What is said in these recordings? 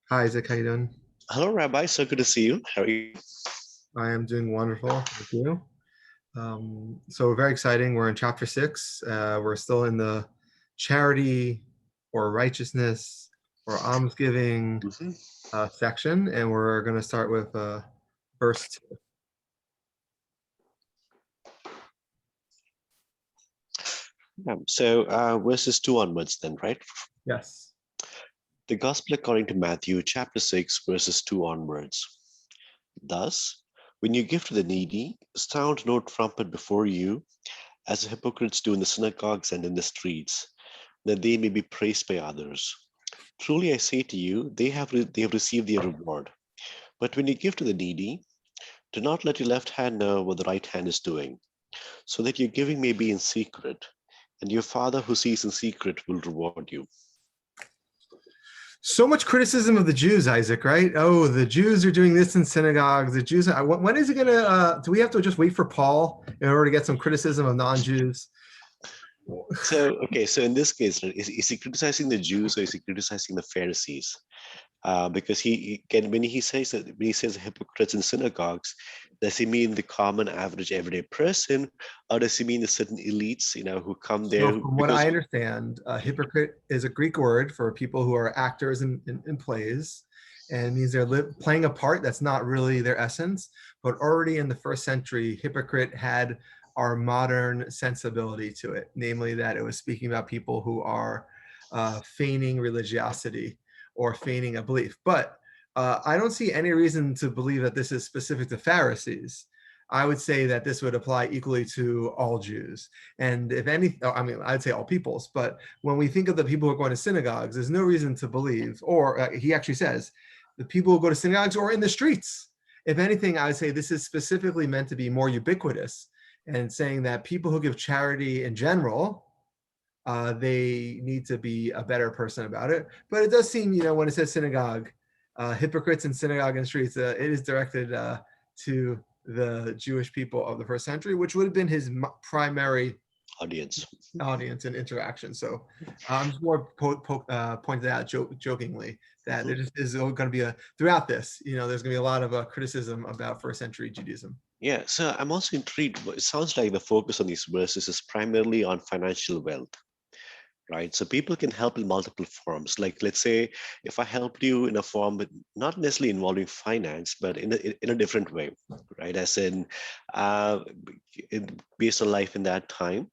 Hi, Isaac. How you doing? Hello, Rabbi. So good to see you. How are you? I am doing wonderful. Thank you. So very exciting. We're in chapter 6. We're still in the charity or righteousness or almsgiving Mhm. section, and we're going to start with verse 2. Verses 2 onwards, then, right? Yes. The Gospel according to Matthew, chapter 6, verses 2 onwards. Thus, when you give to the needy, sound no trumpet before you, as the hypocrites do in the synagogues and in the streets, that they may be praised by others. Truly, I say to you, they have received their reward. But when you give to the needy, do not let your left hand know what the right hand is doing, so that your giving may be in secret, and your Father who sees in secret will reward you. So much criticism of the Jews, Isaac, right? Oh, the Jews are doing this in synagogues. The Jews, when is it going to, do we have to just wait for Paul in order to get some criticism of non-Jews? So in this case, right, is he criticizing the Jews or is he criticizing the Pharisees? Because when he says that when he says hypocrites in synagogues, does he mean the common, average, everyday person, or does he mean the certain elites, who come there? So from what Because I understand, hypocrite is a Greek word for people who are actors in plays, and it means they're playing a part that's not really their essence. But already in the first century, hypocrite had our modern sensibility to it, namely that it was speaking about people who are feigning religiosity or feigning a belief. But I don't see any reason to believe that this is specific to Pharisees. I would say that this would apply equally to all Jews. And if any, I mean, I'd say all peoples, but when we think of the people who are going to synagogues, there's no reason to believe, or he actually says, the people who go to synagogues or in the streets. If anything, I would say this is specifically meant to be more ubiquitous and saying that people who give charity in general, they need to be a better person about it. But it does seem, when it says synagogue, hypocrites in synagogue and streets, it is directed to the Jewish people of the first century, which would have been his primary audience. audience and interaction. So I'm just more pointed out jokingly that there Mhm. just is going to be throughout this, there's going to be a lot of criticism about first century Judaism. Yeah, so I'm also intrigued. It sounds like the focus on these verses is primarily on financial wealth, right? So people can help in multiple forms. Like, let's say, if I helped you in a form with not necessarily involving finance, but in a different way, right? As in, uh, based on life in that time,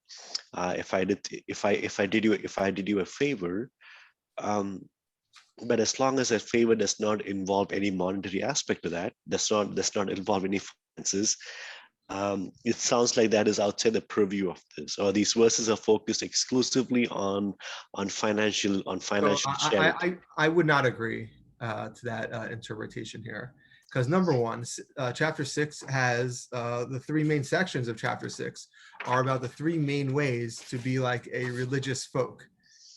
if I did you a favor, um, but as long as that favor does not involve any monetary aspect to that, does not involve any finances, it sounds like that is outside the purview of this, or these verses are focused exclusively on So financial I, charity. I, I would not agree to that interpretation here. Because number one, chapter 6 has the three main sections of chapter 6 are about the three main ways to be like a religious folk,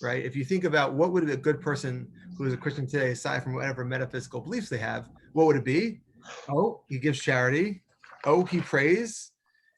right? If you think about what would a good person who is a Christian today, aside from whatever metaphysical beliefs they have, what would it be? Oh, he gives charity. Oh, he prays.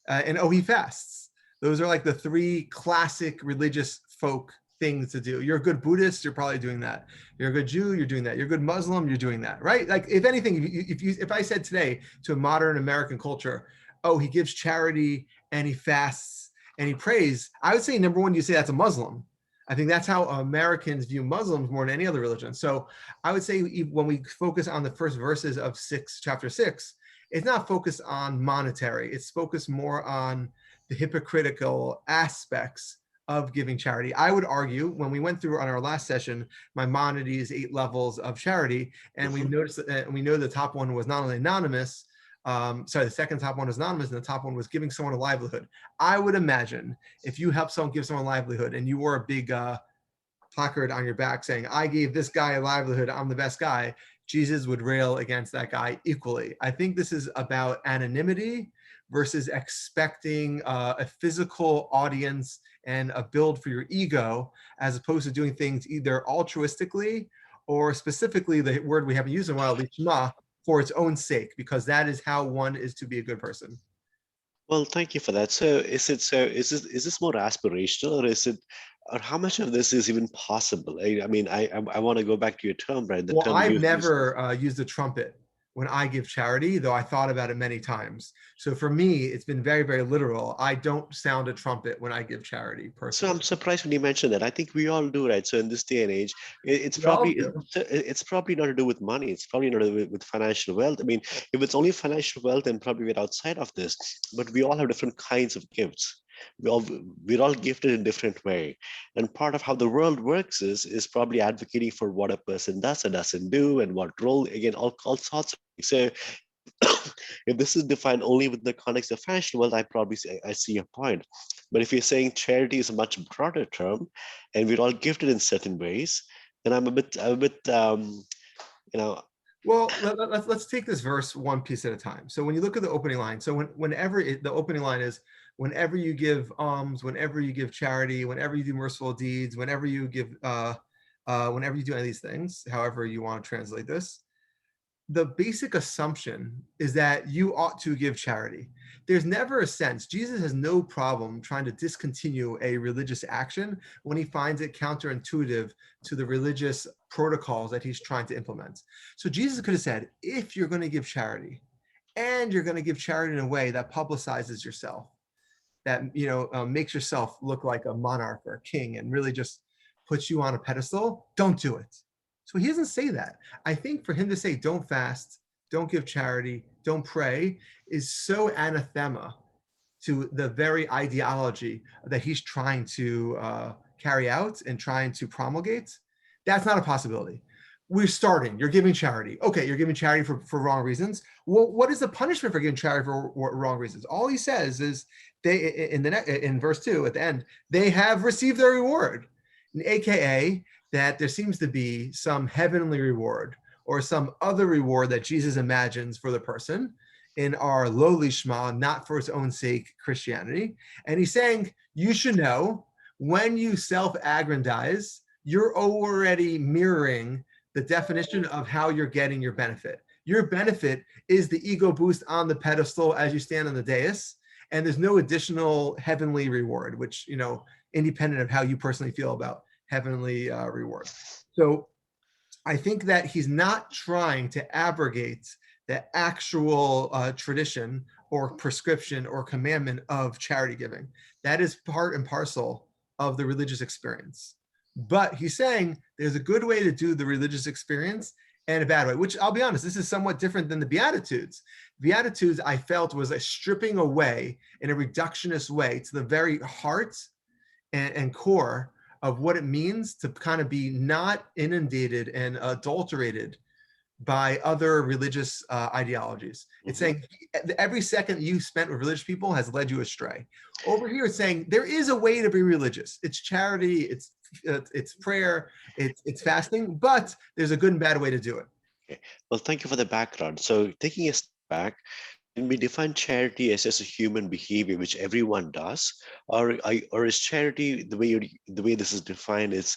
And oh, he fasts. Those are like the three classic religious folk things to do. You're a good Buddhist, you're probably doing that. You're a good Jew, you're doing that. You're a good Muslim, you're doing that, right? Like if anything, if I said today to a modern American culture, oh, he gives charity and he fasts and he prays, I would say number one, you say that's a Muslim. I think that's how Americans view Muslims more than any other religion. So I would say when we focus on the first verses of chapter 6, it's not focused on monetary. It's focused more on the hypocritical aspects of giving charity. I would argue when we went through on our last session, Maimonides' 8 levels of charity, and we Mhm. noticed that we know the top one was not only anonymous, the second top one was anonymous, and the top one was giving someone a livelihood. I would imagine if you help someone give someone a livelihood and you wore a big placard on your back saying, I gave this guy a livelihood, I'm the best guy, Jesus would rail against that guy equally. I think this is about anonymity versus expecting a physical audience and a build for your ego, as opposed to doing things either altruistically or specifically the word we haven't used in a while, lishma, for its own sake, because that is how one is to be a good person. Well, thank you for that. So is this more aspirational, or is it, or how much of this is even possible? I want to go back to your term, right? The Well, term I've you used. never used a trumpet when I give charity, though I thought about it many times. So for me, it's been very, very literal. I don't sound a trumpet when I give charity So personally. I'm surprised when you mentioned that. I think we all do, right? So in this day and age, it's We all probably do. it's probably not to do with money. It's probably not to do with financial wealth. I mean, if it's only financial wealth, then probably we're outside of this. But we all have different kinds of gifts. We all we're all gifted in different way. And part of how the world works is probably advocating for what a person does and doesn't do, and what role, again, all sorts of things. So if this is defined only with the context of fashion, well, I see your point. But if you're saying charity is a much broader term, and we're all gifted in certain ways, then I'm a bit, you know, Let's take this verse one piece at a time. So when you look at the opening line, so the opening line is, whenever you give alms, whenever you give charity, whenever you do merciful deeds, whenever you do any of these things, however you want to translate this, the basic assumption is that you ought to give charity. There's never a sense, Jesus has no problem trying to discontinue a religious action when he finds it counterintuitive to the religious protocols that he's trying to implement. So Jesus could have said, if you're going to give charity, and you're going to give charity in a way that publicizes yourself, that makes yourself look like a monarch or a king and really just puts you on a pedestal, don't do it. So he doesn't say that. I think for him to say don't fast, don't give charity, don't pray is so anathema to the very ideology that he's trying to carry out and trying to promulgate. That's not a possibility. We're starting, you're giving charity. Okay, you're giving charity for wrong reasons. Well, what is the punishment for giving charity for wrong reasons? All he says is in verse 2 at the end, they have received their reward, aka that there seems to be some heavenly reward or some other reward that Jesus imagines for the person in our lowly Shema, not for its own sake Christianity. And he's saying, you should know, when you self-aggrandize, you're already mirroring the definition of how you're getting your benefit. Your benefit is the ego boost on the pedestal as you stand on the dais, and there's no additional heavenly reward, which, independent of how you personally feel about heavenly reward. So I think that he's not trying to abrogate the actual tradition or prescription or commandment of charity giving. That is part and parcel of the religious experience. But he's saying there's a good way to do the religious experience and a bad way, which I'll be honest, this is somewhat different than the Beatitudes. Beatitudes, I felt, was a stripping away in a reductionist way to the very heart and core of what it means to kind of be not inundated and adulterated by other religious ideologies. It's saying every second you spent with religious people has led you astray. Over here, it's saying there is a way to be religious. It's charity, it's prayer, it's fasting, but there's a good and bad way to do it. Okay. Well, thank you for the background. So taking a step back, can we define charity as a human behavior which everyone does, or is charity the way this is defined it's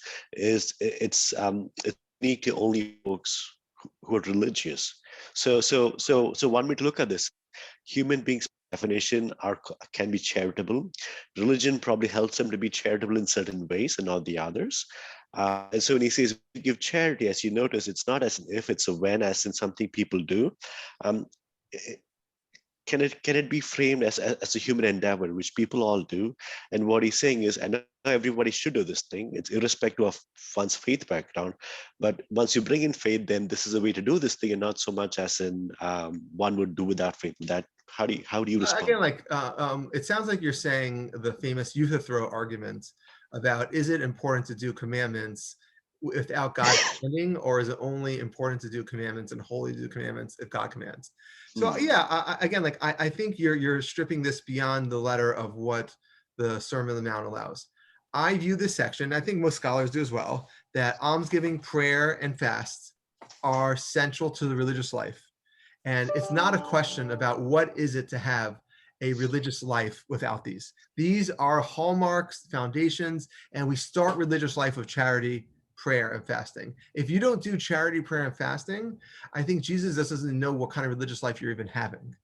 unique to only folks who are religious? So one way to look at this: human beings, by definition, can be charitable. Religion probably helps them to be charitable in certain ways and not the others. And so when he says give charity, as you notice, it's not as an if, it's a when, as in something people do. Um, can it be framed as a human endeavor, which people all do? And what he's saying is, and everybody should do this thing. It's irrespective of one's faith background. But once you bring in faith, then this is a way to do this thing, and not so much as in one would do without faith. That how do you respond? Again, it sounds like you're saying the famous Euthyphro argument about, is it important to do commandments without God commanding, or is it only important to do commandments and wholly do commandments if God commands? So Hmm. yeah, I think you're stripping this beyond the letter of what the Sermon on the Mount allows. I view this section, I think most scholars do as well, that almsgiving, prayer, and fast are central to the religious life. And it's not a question about what is it to have a religious life without these. These are hallmarks, foundations, and we start religious life with charity, prayer, and fasting. If you don't do charity, prayer, and fasting, I think Jesus doesn't know what kind of religious life you're even having.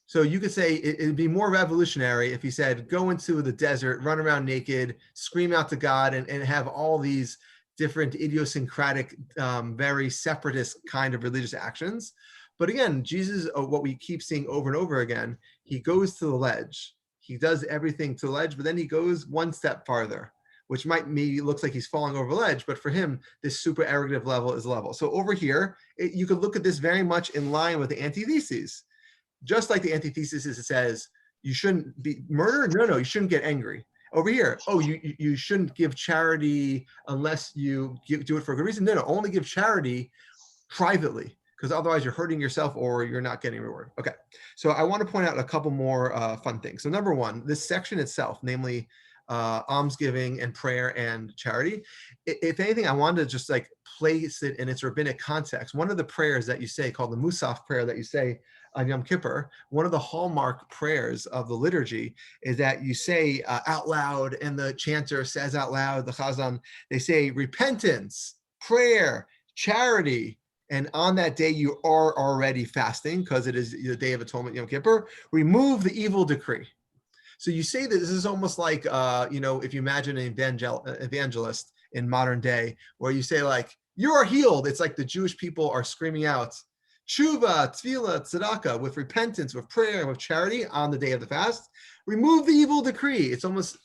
So you could say it'd be more revolutionary if he said, go into the desert, run around naked, scream out to God, and have all these different idiosyncratic, very separatist kind of religious actions. But again, Jesus, what we keep seeing over and over again, he goes to the ledge. He does everything to the ledge, but then he goes one step farther, which might maybe looks like he's falling over the ledge, but for him, this super ergative level is level. So over here, you could look at this very much in line with the antitheses. Just like the antithesis is, it says you shouldn't be murder. No, you shouldn't get angry. Over here, oh, you shouldn't give charity unless you do it for a good reason. No, only give charity privately, because otherwise you're hurting yourself or you're not getting reward. Okay, so I want to point out a couple more fun things. So number one, this section itself, namely almsgiving and prayer and charity. If anything, I wanted to just like place it in its rabbinic context. One of the prayers that you say, called the Musaf prayer that you say on Yom Kippur, one of the hallmark prayers of the liturgy is that you say out loud, and the chanter says out loud, the Chazan, they say repentance, prayer, charity. And on that day, you are already fasting because it is the Day of Atonement, Yom Kippur. Remove the evil decree. So you say that this is almost like, if you imagine an evangelist in modern day, where you say like, you are healed. It's like the Jewish people are screaming out, tshuva, tefillah, tzedakah, with repentance, with prayer, and with charity on the day of the fast. Remove the evil decree. It's almost,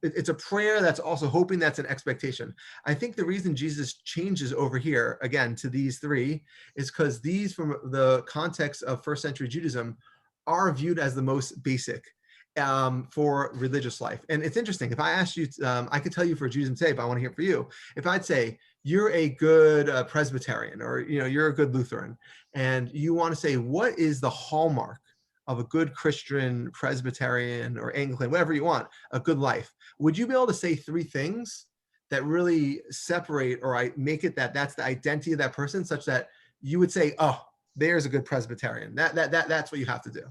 it's a prayer that's also hoping, that's an expectation. I think the reason Jesus changes over here, again, to these three, is because these, from the context of first century Judaism, are viewed as the most basic for religious life. And it's interesting, if I asked you, I could tell you for Judaism today, but I want to hear for you. If I'd say, you're a good Presbyterian, or you're a good Lutheran, and you want to say, what is the hallmark of a good Christian, Presbyterian, or Anglican, whatever you want, a good life, would you be able to say three things that really separate or make it that that's the identity of that person, such that you would say, oh, there's a good Presbyterian. That's what you have to do.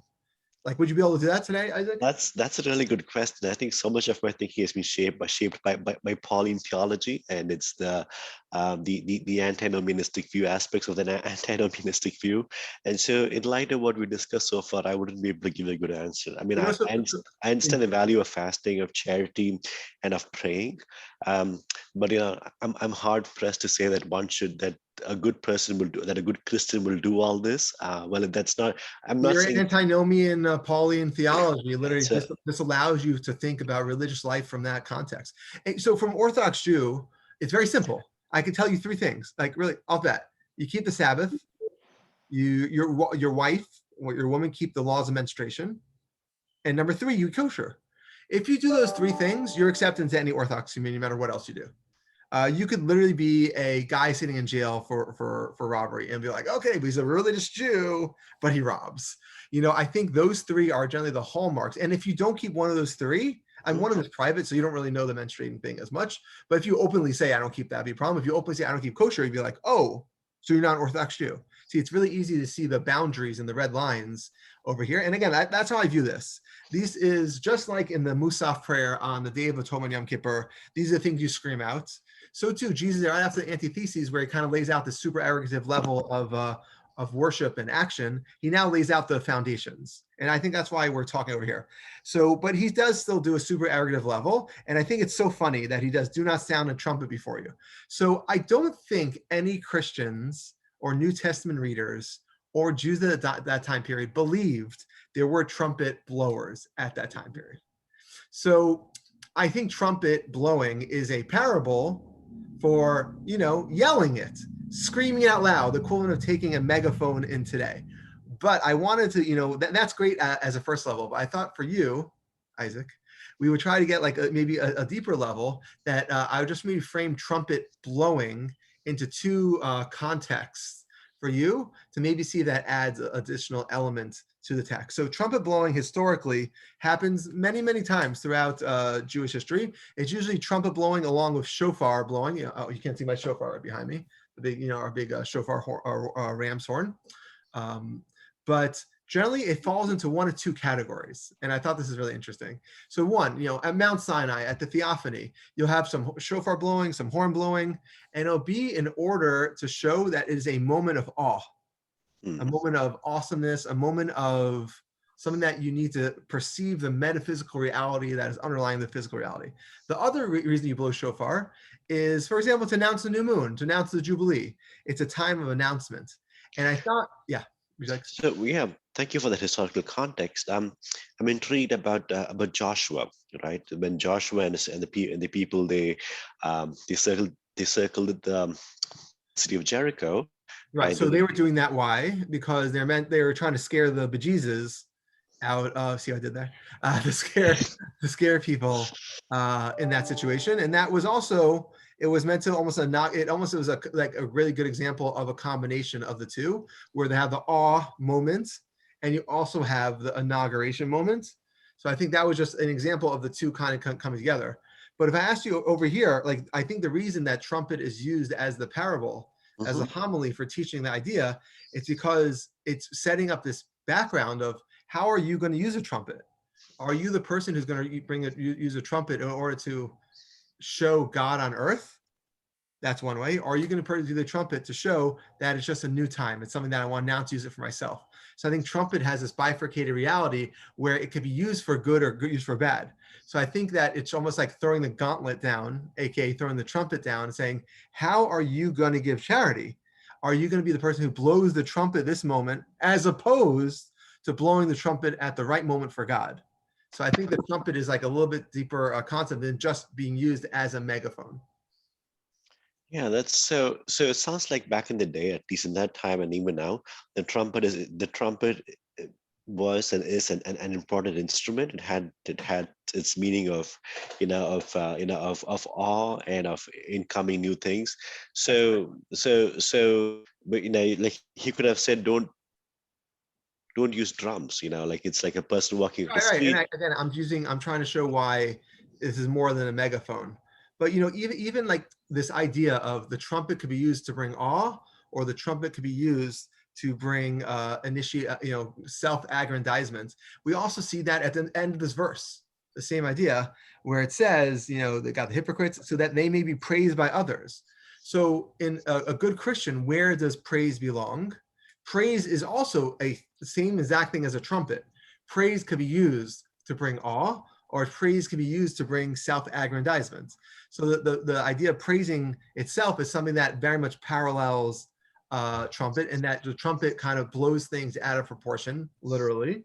Like, would you be able to do that today, Isaac? That's a really good question. I think so much of my thinking has been shaped by Pauline theology, and it's the antinomianistic view, aspects of the antinomianistic view. And so, in light of what we discussed so far, I wouldn't be able to give a good answer. I mean, I understand the value of fasting, of charity, and of praying, but I'm hard pressed to say that that a good person will do that, a good Christian will do all this. Well, if that's not, I'm not Your saying antinomian Pauline theology literally that's this allows you to think about religious life from that context. And so from Orthodox Jew, it's very simple. I can tell you three things, like really off that. You keep the Sabbath, your wife or your woman keep the laws of menstruation, and number three, you kosher. If you do those three things, you're accepted into any Orthodox community, no matter what else you do. You could literally be a guy sitting in jail for robbery and be like, okay, he's a religious Jew, but he robs. I think those three are generally the hallmarks. And if you don't keep one of those three, one of them is private, so you don't really know the menstruating thing as much. But if you openly say, I don't keep that, it'd be a problem. If you openly say, I don't keep kosher, you'd be like, oh, so you're not an Orthodox Jew. See, it's really easy to see the boundaries and the red lines over here. And again, that's how I view this. This is just like in the Musaf prayer on the Day of Atonement, Yom Kippur. These are the things you scream out. So too, Jesus, right after the antitheses, where he kind of lays out the super arrogative level of worship and action, he now lays out the foundations. And I think that's why we're talking over here. So, but he does still do a super arrogative level. And I think it's so funny that he does, do not sound a trumpet before you. So I don't think any Christians or New Testament readers or Jews at that time period believed there were trumpet blowers at that time period. So I think trumpet blowing is a parable for, yelling it, screaming out loud, the equivalent of taking a megaphone in today. But I wanted to, that's great as a first level. But I thought for you, Isaac, we would try to get like maybe a deeper level that I would just maybe frame trumpet blowing into two contexts for you to maybe see if that adds additional elements to the text. So trumpet blowing historically happens many, many times throughout Jewish history. It's usually trumpet blowing along with shofar blowing. You can't see my shofar right behind me. The big, our big shofar ram's horn. But generally it falls into one of two categories. And I thought this is really interesting. So one, at Mount Sinai, at the Theophany, you'll have some shofar blowing, some horn blowing, and it'll be in order to show that it is a moment of awe. a Hmm. moment of awesomeness, a moment of something that you need to perceive the metaphysical reality that is underlying the physical reality. The other reason you blow shofar is, for example, to announce the new moon, to announce the jubilee. It's a time of announcement. And I thought, yeah, would you like? So we have. Thank you for that historical context. I'm intrigued about Joshua, right? When Joshua and the people they circled the city of Jericho, Right. right? They So were. they were doing that. Why? Because they were trying to scare the bejesus out of, see what I did there, to scare people in that situation. And that was also, it was meant to almost not, it almost, it was like a really good example of a combination of the two, where they have the awe moment and you also have the inauguration moment. So I think that was just an example of the two kind of coming together. But if I asked you over here, like, I think the reason that trumpet is used as the parable, as a Mhm. homily for teaching the idea, it's because it's setting up this background of, how are you going to use a trumpet? Are you the person who's going to use a trumpet in order to show God on earth? That's one way. Or are you going to do the trumpet to show that it's just a new time? It's something that I want now to use it for myself. So I think trumpet has this bifurcated reality where it could be used for good or used for bad. So I think that it's almost like throwing the gauntlet down, aka throwing the trumpet down, and saying, how are you going to give charity? Are you going to be the person who blows the trumpet this moment, as opposed to blowing the trumpet at the right moment for God? So I think the trumpet is like a little bit deeper concept than just being used as a megaphone. Yeah, that's so. So it sounds like back in the day, at least in that time, and even now, the trumpet was and is an important instrument. It had its meaning of, of awe and of incoming new things. That's right. But like he could have said, don't use drums. Like it's like a person walking up the Right, right. And street. again, I'm trying to show why this is more than a megaphone. But even like this idea of the trumpet could be used to bring awe, or the trumpet could be used to bring initiate, self-aggrandizement. We also see that at the end of this verse, the same idea, where it says, they got the hypocrites so that they may be praised by others. So in a good Christian, where does praise belong? Praise is also the same exact thing as a trumpet. Praise could be used to bring awe, or praise can be used to bring self-aggrandizement. So the idea of praising itself is something that very much parallels trumpet, and that the trumpet kind of blows things out of proportion, literally.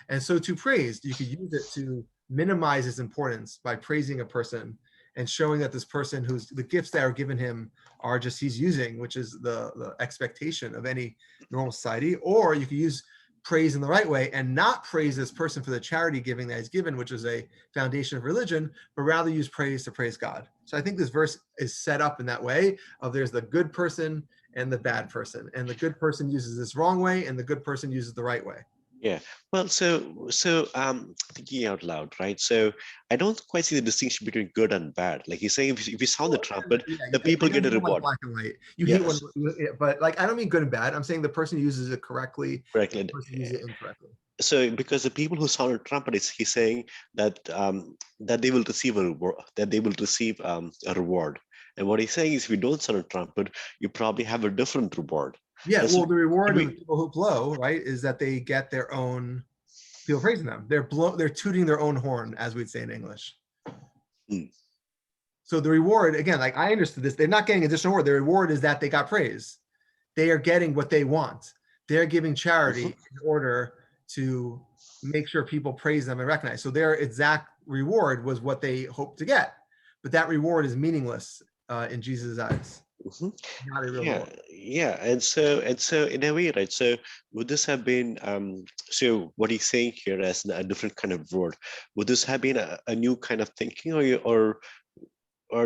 And so to praise, you could use it to minimize its importance by praising a person and showing that this person, who's the gifts that are given him are just he's using, which is the expectation of any normal society. Or you could use praise in the right way and not praise this person for the charity giving that he's given, which is a foundation of religion, but rather use praise to praise God. So I think this verse is set up in that way of, there's the good person and the bad person, and the good person uses this wrong way and the good person uses the right way. Yeah. Well, thinking out loud, right? So I don't quite see the distinction between good and bad. Like he's saying, if you sound the Well, trumpet, yeah, the I people know get you a don't like reward. black and white. You hate when, Yes, but like, I don't mean good and bad. I'm saying the person uses it correctly and correctly. the person uses it incorrectly. So because the people who sound a trumpet, he's saying that they will receive a reward, a reward. And what he's saying is, if you don't sound a trumpet, you probably have a different reward. Yeah, And so well, the reward of the we, people who blow, right, is that they get their own people praising them. They're tooting their own horn, as we'd say in English. mm, So the reward, again, like I understood this, they're not getting additional reward. The reward is that they got praise. They are getting what they want. They're giving charity mhm. in order to make sure people praise them and recognize. So their exact reward was what they hoped to get, but that reward is meaningless in Jesus' eyes. Mhm. Not a real Yeah, reward. yeah, and so in a way, right? So would this have been so what he's saying here as a different kind of word? Would this have been a new kind of thinking, or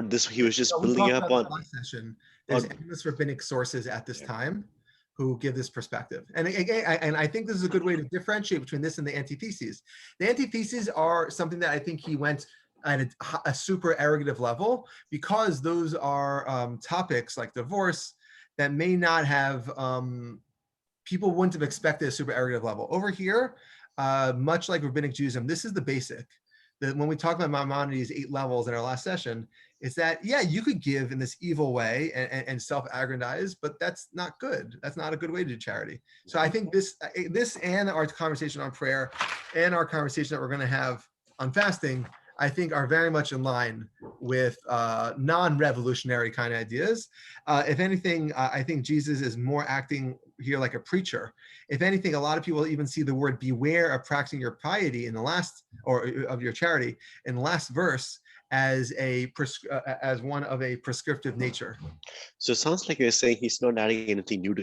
this he was just We building talked up about on this last session. There's on endless rabbinic sources at this yeah. time who give this perspective. And again, and I think this is a good way to differentiate between this and the antitheses. The antitheses are something that I think he went at a super ergative level, because those are topics like divorce that may not have, people wouldn't have expected a super ergative level. Over here, much like rabbinic Judaism, this is the basic. That when we talk about Maimonides' 8 levels in our last session, is that, yeah, you could give in this evil way and self-aggrandize, but that's not good. That's not a good way to do charity. So I think this and our conversation on prayer and our conversation that we're going to have on fasting, I think are very much in line with non-revolutionary kind of ideas. If anything, I think Jesus is more acting here like a preacher. If anything, a lot of people even see the word beware of practicing your piety in the last, or of your charity in the last verse, as as one of a prescriptive nature. So it sounds like you're saying he's not adding anything new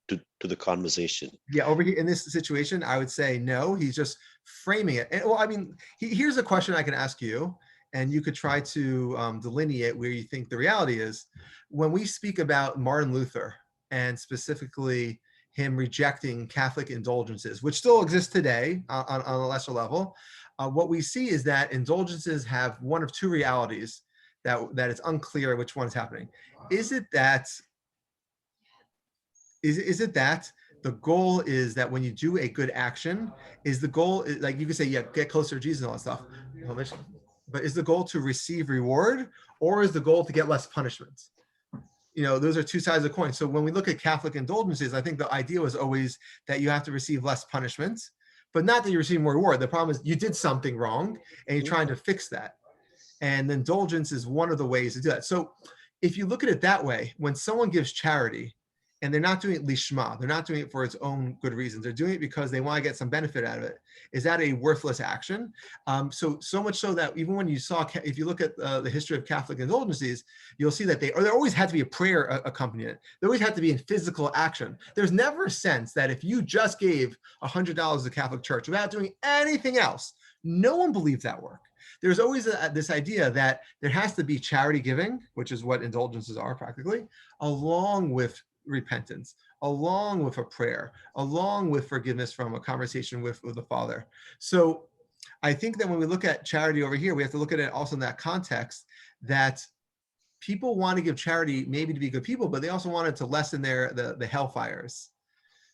to the conversation. Yeah, over here in this situation, I would say no. He's just framing it. And, well, I mean, here's a question I can ask you, and you could try to delineate where you think the reality is. When we speak about Martin Luther, and specifically him rejecting Catholic indulgences, which still exist today on a lesser level, what we see is that indulgences have one of two realities that it's unclear which one is happening. Is it that is it that the goal is that when you do a good action, is the goal, like you could say, yeah, get closer to Jesus and all that stuff, but is the goal to receive reward, or is the goal to get less punishment? Those are two sides of the coin. So when we look at Catholic indulgences, I think the idea was always that you have to receive less punishment, but not that you receive more reward. The problem is you did something wrong and you're trying to fix that. And indulgence is one of the ways to do that. So if you look at it that way, when someone gives charity and they're not doing it lishma, they're not doing it for its own good reasons, they're doing it because they want to get some benefit out of it, is that a worthless action? So much so that even when if you look at the history of Catholic indulgences, you'll see that there always had to be a prayer accompaniment. There always had to be in physical action. There's never a sense that if you just gave $100 to the Catholic Church without doing anything else, no one believes that work. There's always this idea that there has to be charity giving, which is what indulgences are practically, along with repentance, along with a prayer, along with forgiveness from a conversation with the Father. So I think that when we look at charity over here, we have to look at it also in that context, that people want to give charity maybe to be good people, but they also want it to lessen the hellfires.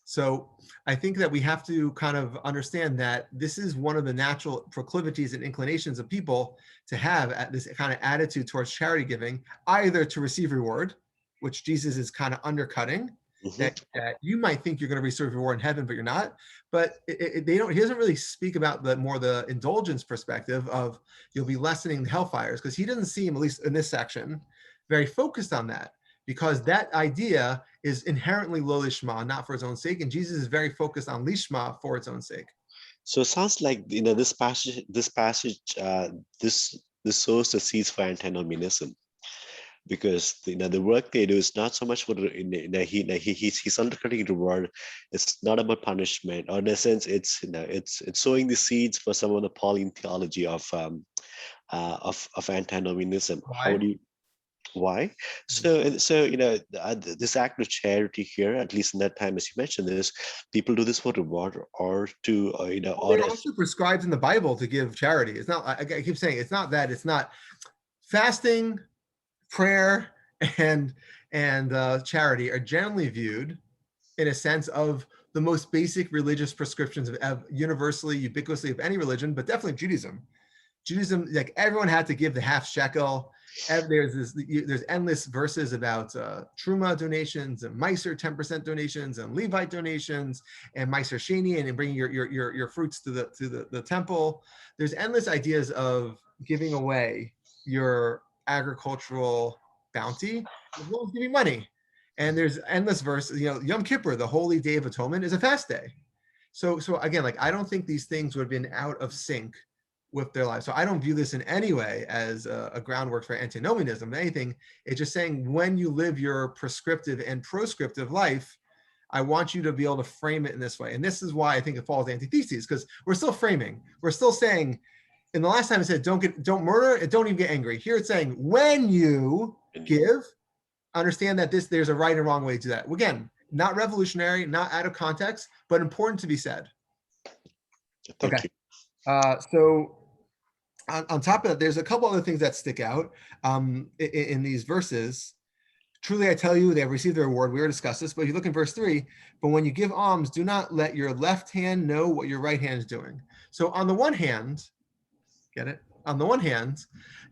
So I think that we have to kind of understand that this is one of the natural proclivities and inclinations of people to have this kind of attitude towards charity giving, either to receive reward, which Jesus is kind of undercutting, that you might think you're going to receive reward in heaven, but you're not. But he doesn't really speak about the indulgence perspective of you'll be lessening the hellfires, because he doesn't seem, at least in this section, very focused on that, because that idea is inherently lo lishma, not for its own sake, and Jesus is very focused on lishma for its own sake. So it sounds like this passage this sows the seeds for antinomianism, because the work they do is not so much for he's undercutting reward. It's not about punishment, or in a sense, it's sowing the seeds for some of the Pauline theology of antinomianism. Why? Why? So this act of charity here, at least in that time, as you mentioned, this people do this for reward or to It also prescribes in the Bible to give charity. It's not. I keep saying it's not that. It's not fasting, prayer, and charity are generally viewed in a sense of the most basic religious prescriptions of universally, ubiquitously of any religion, but definitely Judaism. Judaism, like everyone had to give the half shekel. There's endless verses about truma donations and Meiser 10% donations and Levite donations and Meiser Sheni and bringing your fruits to the temple. There's endless ideas of giving away your agricultural bounty as well as giving money. And there's endless verses. Yom Kippur, the holy day of atonement, is a fast day. So again, like I don't think these things would have been out of sync with their lives. So I don't view this in any way as a groundwork for antinomianism. If anything, it's just saying when you live your prescriptive and proscriptive life, I want you to be able to frame it in this way. And this is why I think it falls antitheses, because we're still framing. We're still saying, in the last time it said, don't murder, and don't even get angry. Here it's saying, when you give, understand that there's a right and wrong way to do that. Again, not revolutionary, not out of context, but important to be said. Thank you. So on top of that, there's a couple other things that stick out in these verses. Truly, I tell you, they have received their reward. We already discussed this, but if you look in verse 3, but when you give alms, do not let your left hand know what your right hand is doing. So on the one hand, get it? on the one hand,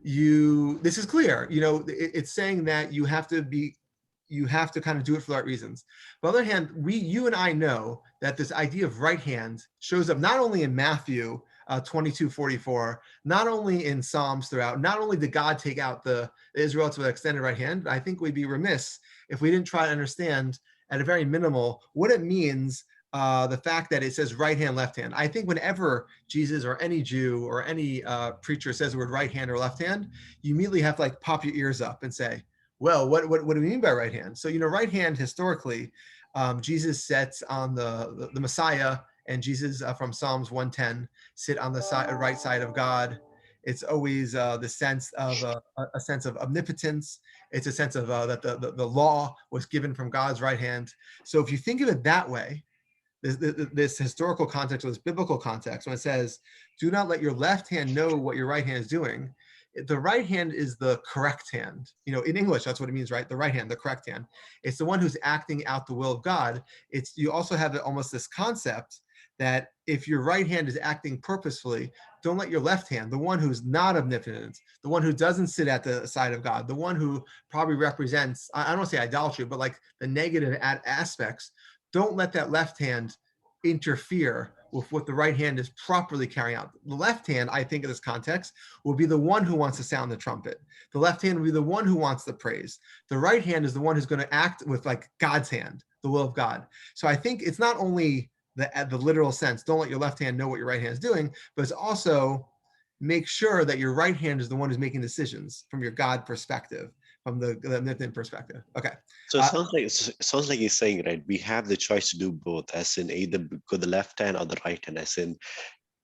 this is clear. It's saying that you have to kind of do it for the right reasons. On the other hand, you and I know that this idea of right hand shows up not only in Matthew 22:44, not only in Psalms throughout, not only did God take out the Israelites with extended right hand, but I think we'd be remiss if we didn't try to understand at a very minimal what it means, the fact that it says right hand, left hand. I think whenever Jesus or any Jew or any preacher says the word right hand or left hand, you immediately have to like pop your ears up and say, well, what do we mean by right hand? So, right hand historically, Jesus sits on the Messiah, and Jesus from Psalms 110 sit on the right side of God. It's always the sense of a sense of omnipotence. It's a sense of that the law was given from God's right hand. So if you think of it that way, this historical context or this biblical context, when it says, do not let your left hand know what your right hand is doing, the right hand is the correct hand. In English, that's what it means, right? The right hand, the correct hand. It's the one who's acting out the will of God. You also have almost this concept that if your right hand is acting purposefully, don't let your left hand, the one who's not omnipotent, the one who doesn't sit at the side of God, the one who probably represents, I don't want to say idolatry, but like the negative aspects, don't let that left hand interfere with what the right hand is properly carrying out. The left hand, I think in this context, will be the one who wants to sound the trumpet. The left hand will be the one who wants the praise. The right hand is the one who's going to act with like God's hand, the will of God. So I think it's not only the literal sense, don't let your left hand know what your right hand is doing, but it's also make sure that your right hand is the one who's making decisions from your God perspective, from the omnipotent perspective. Okay. So it sounds like he's saying, right, we have the choice to do both, as in either go the left hand or the right hand, as in,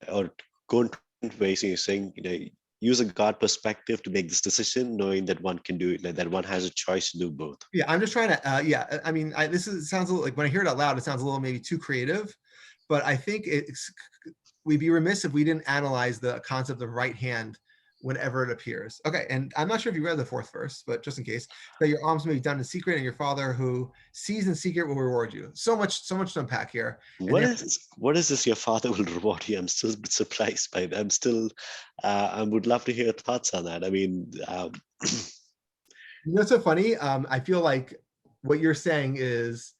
or go in different ways. And you're saying, use a God perspective to make this decision, knowing that one can do it, like that one has a choice to do both. Yeah, I'm just trying to. Yeah, I mean, sounds a little like when I hear it out loud, it sounds a little maybe too creative, but I think we'd be remiss if we didn't analyze the concept of right hand whenever it appears. Okay, and I'm not sure if you read the fourth verse, but just in case, that your alms may be done in secret, and your Father who sees in secret will reward you. So much to unpack here. What is this? Your Father will reward you. I'm still a bit surprised by that. I would love to hear your thoughts on that. I mean, what's so funny? I feel like what you're saying is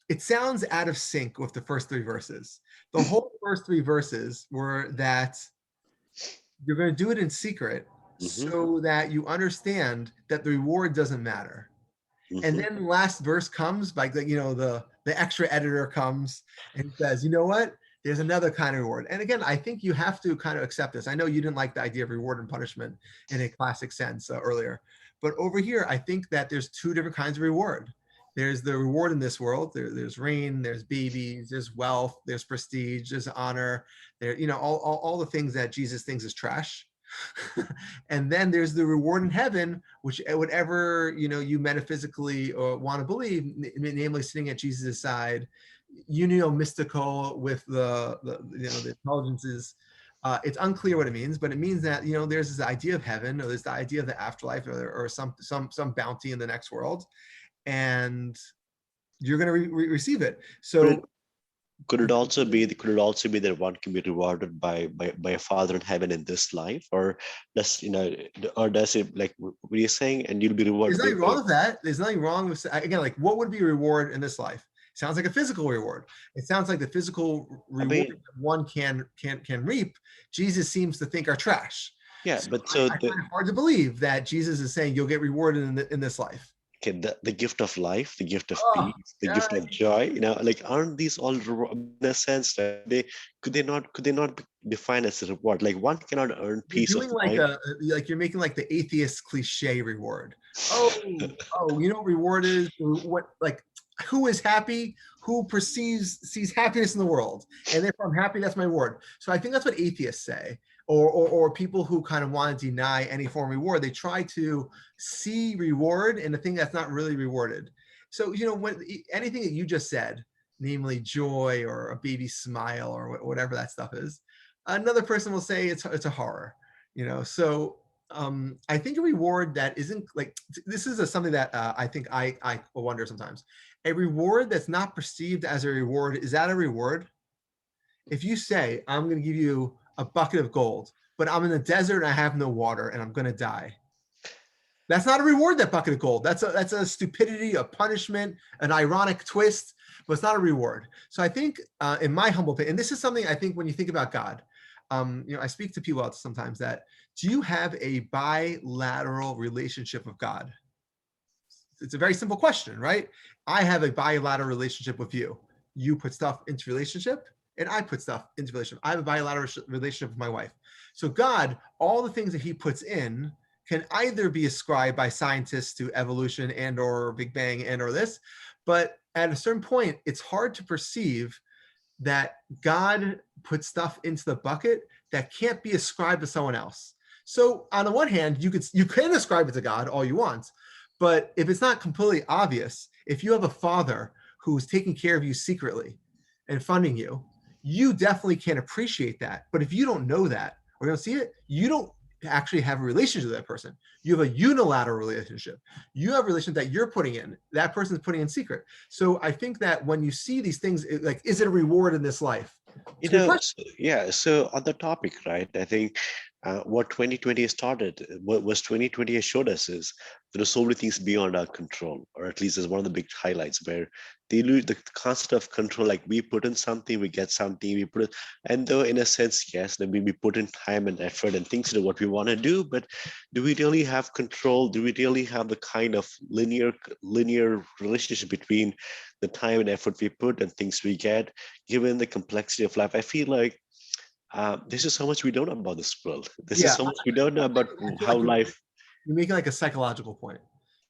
it sounds out of sync with the first three verses. The whole first three verses were that you're going to do it in secret so that you understand that the reward doesn't matter. And then the last verse comes, like the extra editor comes and says, you know what? There's another kind of reward. And again, I think you have to kind of accept this. I know you didn't like the idea of reward and punishment in a classic sense earlier, but over here, I think that there's two different kinds of reward. There's the reward in this world. There's rain, there's babies, there's wealth, there's prestige, there's honor. All the things that Jesus thinks is trash. And then there's the reward in heaven, which whatever you metaphysically want to believe, namely sitting at Jesus' side, mystical with the indulgences. It's unclear what it means, but it means that there's this idea of heaven, or there's the idea of the afterlife, or some bounty in the next world, and you're going to receive it. So could it also be that one can be rewarded by a Father in heaven in this life, or does it, like what you're saying, and you'll be rewarded? There's nothing wrong with that. There's nothing wrong with, again, like what would be a reward in this life? It sounds like a physical reward. It sounds like the physical reward that one can reap. Jesus seems to think are trash. Yeah, so I find it hard to believe that Jesus is saying you'll get rewarded in this life. Okay, the gift of life, the gift of peace, the gift of joy. Like, aren't these all in a sense that could they not be defined as a reward? Like, one cannot earn peace of mind. Like you're making like the atheist cliche reward. Reward is what, like, who is happy, who sees happiness in the world, and therefore I'm happy, that's my reward. So I think that's what atheists say, or people who kind of want to deny any form of reward. They try to see reward in a thing that's not really rewarded. So when anything that you just said, namely joy or a baby smile or whatever that stuff is, another person will say it's a horror. So I think a reward that isn't like, this is something that I think I wonder sometimes. A reward that's not perceived as a reward, is that a reward? If you say, I'm going to give you a bucket of gold, but I'm in the desert and I have no water and I'm going to die. That's not a reward, that bucket of gold. That's a stupidity, a punishment, an ironic twist, but it's not a reward. So I think, in my humble opinion, and this is something I think when you think about God, I speak to people sometimes that, do you have a bilateral relationship with God? It's a very simple question, right? I have a bilateral relationship with you. You put stuff into relationship, and I put stuff into relationship. I have a bilateral relationship with my wife. So God, all the things that he puts in can either be ascribed by scientists to evolution and or Big Bang and or this, but at a certain point, it's hard to perceive that God puts stuff into the bucket that can't be ascribed to someone else. So on the one hand, you can ascribe it to God all you want, but if it's not completely obvious, if you have a father who's taking care of you secretly and funding you, you definitely can appreciate that. But if you don't know that or you don't see it, you don't actually have a relationship with that person. You have a unilateral relationship. You have a relationship that you're putting in, that person's putting in secret. So I think that when you see these things, like, is it a reward in this life? It's a good question. Yeah. So on the topic, right? I think what 2020 has started, what was 2020 has showed us is there are so many things beyond our control, or at least is one of the big highlights where the concept of control, like we put in something, we get something, we put it, and though in a sense, yes, then we put in time and effort and things to do what we want to do, but do we really have control? Do we really have the kind of linear relationship between the time and effort we put and things we get, given the complexity of life? I feel like this is how much we don't know about this world. This is Yeah, how much we don't know about I feel how like life. you're making like a psychological point.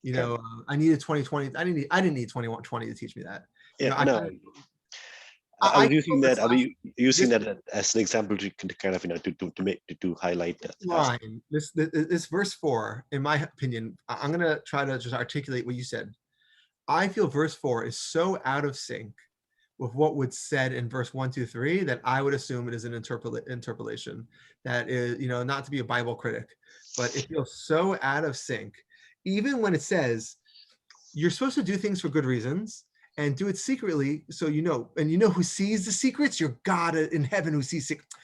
Okay. I needed 2020. I didn't need 2120 to teach me that. Yeah, I no, kind of, I I was feel using that. this I was using this that as an example to kind of to highlight that aspect. line, this verse 4, in my opinion, I'm gonna try to just articulate what you said. I feel verse 4 is so out of sync with what was said in verse 1, 2, 3 that I would assume it is an interpolation. That is, not to be a Bible critic, but it feels so out of sync. Even when it says you're supposed to do things for good reasons and do it secretly, so and who sees the secrets? Your God in heaven who sees secrets.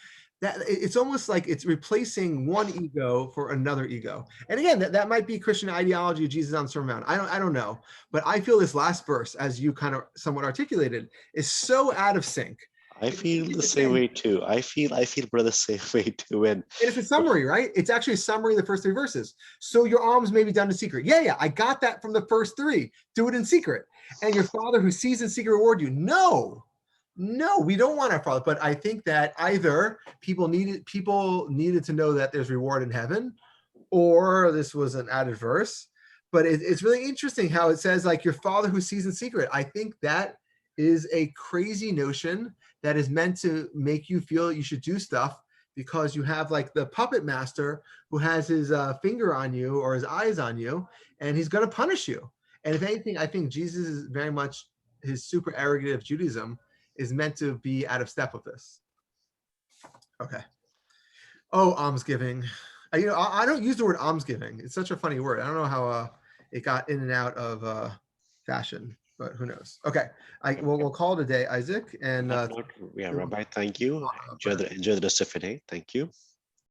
That it's almost like it's replacing one ego for another ego. And again, that might be Christian ideology of Jesus on the Sermon on the Mount. I don't know, but I feel this last verse, as you kind of somewhat articulated, is so out of sync. I feel the same way too. I feel brother same way too. When And it's a summary, right? It's actually a summary of the first 3 verses. So your alms may be done in secret. Yeah, I got that from the first 3. Do it in secret. And your Father who sees in secret reward you. No, we don't want our Father. But I think that either people needed to know that there's reward in heaven, or this was an added verse. But it's really interesting how it says, like, your Father who sees in secret. I think that is a crazy notion that is meant to make you feel you should do stuff because you have like the puppet master who has his finger on you or his eyes on you, and he's going to punish you. And if anything, I think Jesus is very much, his super arrogant of Judaism is meant to be out of step with this. Okay. Oh, almsgiving. I don't use the word almsgiving. It's such a funny word. I don't know how it got in and out of fashion, but who knows? Okay. We'll call it a day, Isaac. And yeah, Rabbi, thank you. Enjoy the rest of your day. Thank you.